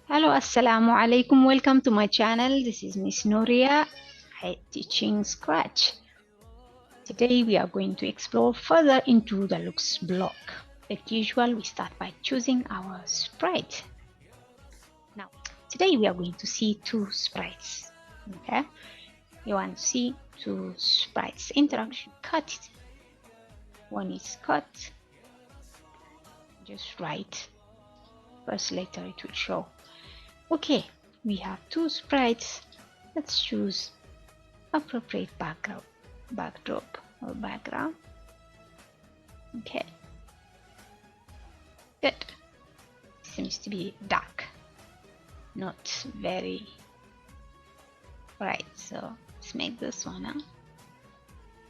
Hello, Assalamu alaikum. Welcome to my channel. This is Miss Nuria teaching Scratch. Today we are going to explore further into the looks block. Like usual, we start by choosing our sprite. Now, today we are going to see two sprites. Okay, you want to see two sprites. Interaction cut. One is cut. Just write first letter, it will show. Okay, we have two sprites. Let's choose appropriate backdrop or background. Okay, good. Seems to be dark, not very bright. So let's make this one up.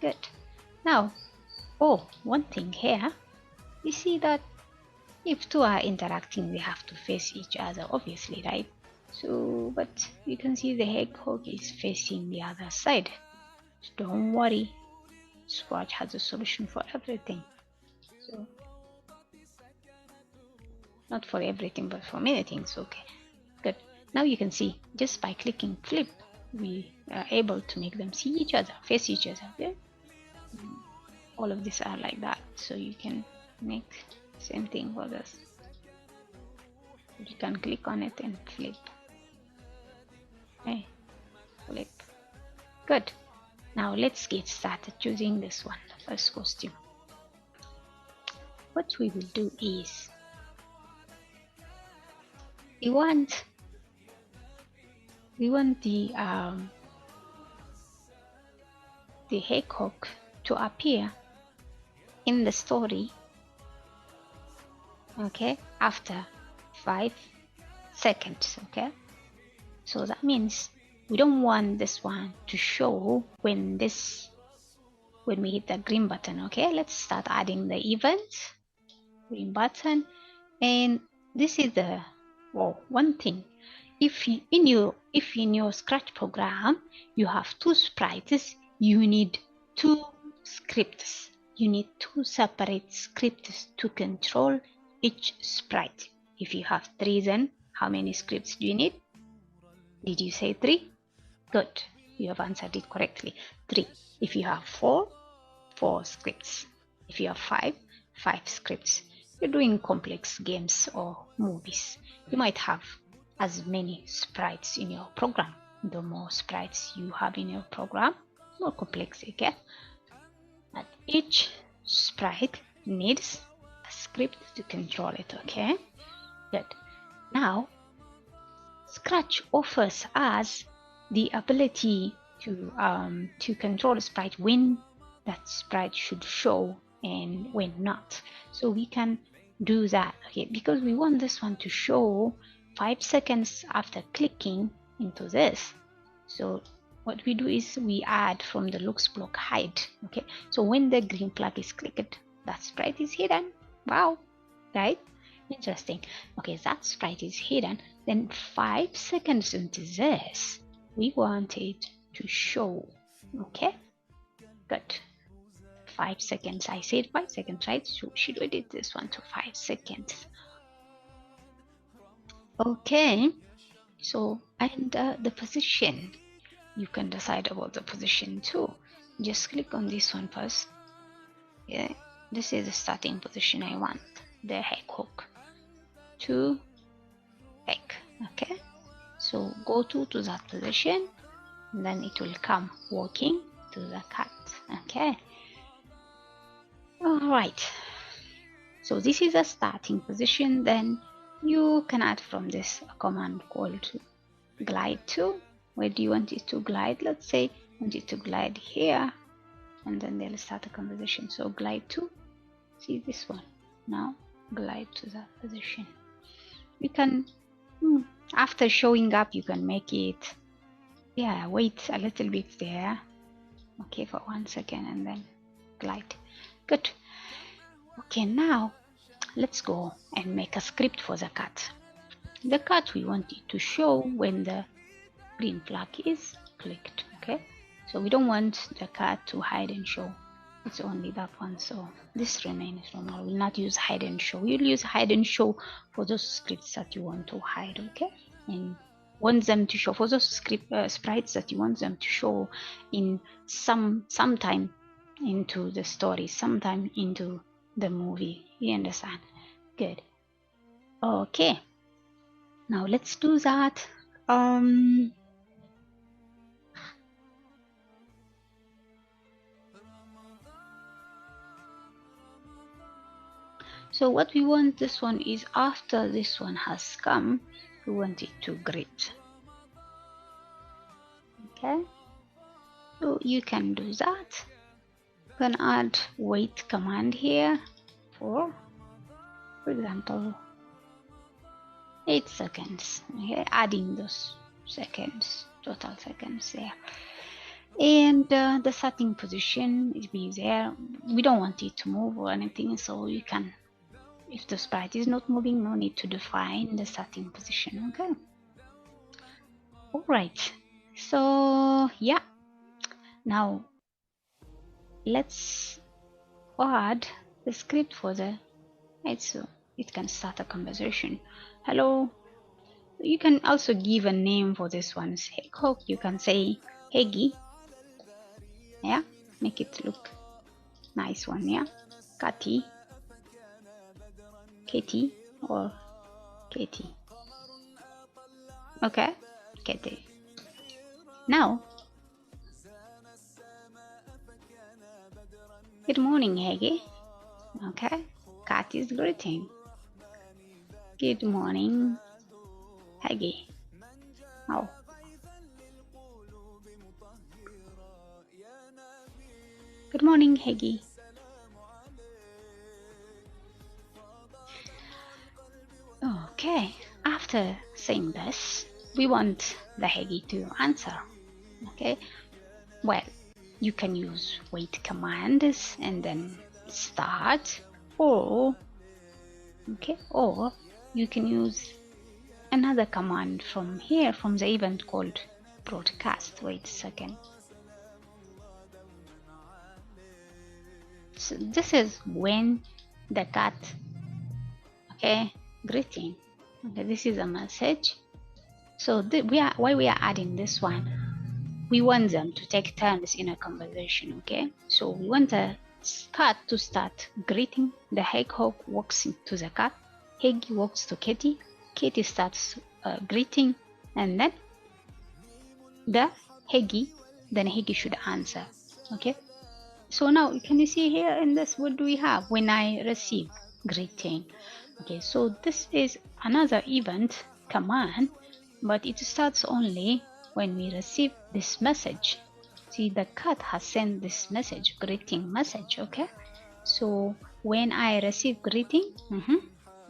Good. Now, one thing here. You see that if two are interacting, they have to face each other, obviously, right? So, but you can see the hedgehog is facing the other side. So don't worry, Scratch has a solution for everything. So, not for everything, but for many things. Okay, good. Now you can see just by clicking flip, we are able to make them see each other, face each other. Okay? All of these are like that, so you can make same thing for this. You can click on it and flip. Okay, flip. Good. Now let's get started choosing this one, the first costume. What we will do is we want the hedgehog to appear in the story, okay, after 5 seconds. Okay, so that means we don't want this one to show when we hit the green button. Okay, let's start adding the event. Green button, and this is the one thing. If in your Scratch program you have two sprites, you need two scripts. You need two separate scripts to control each sprite. If you have 3, then how many scripts do you need? Did you say 3? Good, you have answered it correctly. 3. If you have 4 scripts. If you have 5 scripts. You're doing complex games or movies, you might have as many sprites in your program. The more sprites you have in your program, more complex it gets. But each sprite needs a script to control it. Okay, good. Now Scratch offers us the ability to control a sprite, when that sprite should show and when not. So we can do that, okay, because we want this one to show 5 seconds after clicking into this. So what we do is we add from the looks block hide. Okay, so when the green flag is clicked, that sprite is hidden. Wow, right? Interesting. Okay, that sprite is hidden. Then 5 seconds into this, we want it to show. Okay, good. 5 seconds. I said 5 seconds, right? So should we edit this one to 5 seconds? Okay, so and the position, you can decide about the position too. Just click on this one first. Yeah, this is the starting position. I want the hedgehog to back. Okay, so go to that position, and then it will come walking to the cat. Okay, all right, so this is a starting position. Then you can add from this a command called glide to. Where do you want it to glide? Let's say I want it to glide here, and then they'll start a conversation. So glide to, see this one. Now glide to that position. You can after showing up, you can make it, yeah, wait a little bit there, okay, for 1 second, and then glide. Good. Okay, now let's go and make a script for the cat. The cat, we want it to show when the green flag is clicked. Okay, so we don't want the cat to hide and show. It's only that one, so this remains normal. We'll not use hide and show. You'll use hide and show for those scripts that you want to hide, okay? And want them to show for those sprites that you want them to show in sometime into the story, sometime into the movie. You understand? Good. Okay. Now let's do that. So what we want this one is after this one has come, we want it to greet. Okay, so you can do that. You can add wait command here for example 8 seconds. Okay, adding those seconds, total seconds there. And the setting position is be there. We don't want it to move or anything, so you can, if the sprite is not moving, no need to define the setting position. Okay, all right, so yeah, now let's add the script for the right, so it can start a conversation. Hello. You can also give a name for this one. You can say Heggy. Yeah, make it look nice one. Yeah, Katy, Katie, or Katie. Okay, Katie. Now, good morning, Heggy. Okay, Kathy's greeting. Good morning, Heggy. Oh. Good morning, Heggy. Okay, after saying this, we want the Heggy to answer. Okay, well, you can use wait commands and then start, or okay, or you can use another command from here, from the event called broadcast. Wait a second. So this is when the cat, okay, greeting. Okay, this is a message. So why we are adding this one, we want them to take turns in a conversation. Okay, so we want the cat to start greeting. The hedgehog walks to the cat, Heggy walks to Katie, Katie starts greeting, and then the Heggy should answer. Okay, so now can you see here in this, what do we have? When I receive greeting. Okay, so this is another event command, but it starts only when we receive this message. See, the cat has sent this message, greeting message. Okay, so when I receive greeting,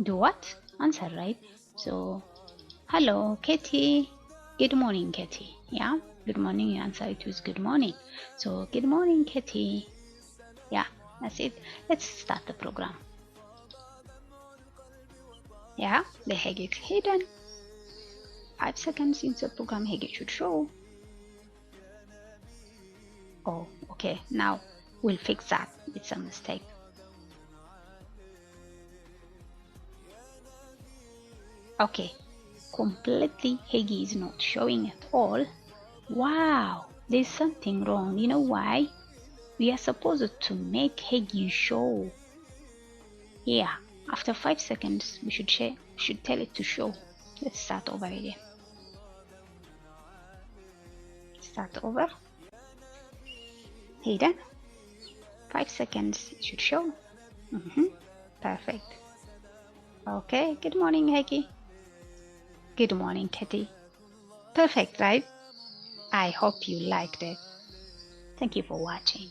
do what? Answer, right? So hello, Katie. Good morning, Katie. Yeah, good morning. You answer it with good morning. So good morning, Katie. Yeah, that's it. Let's start the program. Yeah, the Heggy is hidden. 5 seconds into the program, Heggy should show. Oh, okay. Now we'll fix that. It's a mistake. Okay, completely Heggy is not showing at all. Wow, there's something wrong. You know why? We are supposed to make Heggy show. Yeah, after 5 seconds, we should tell it to show. Let's start over again. Start over. Hidden. 5 seconds, it should show. Perfect. Okay, good morning, Heggy. Good morning, Katie. Perfect, right? I hope you liked it. Thank you for watching.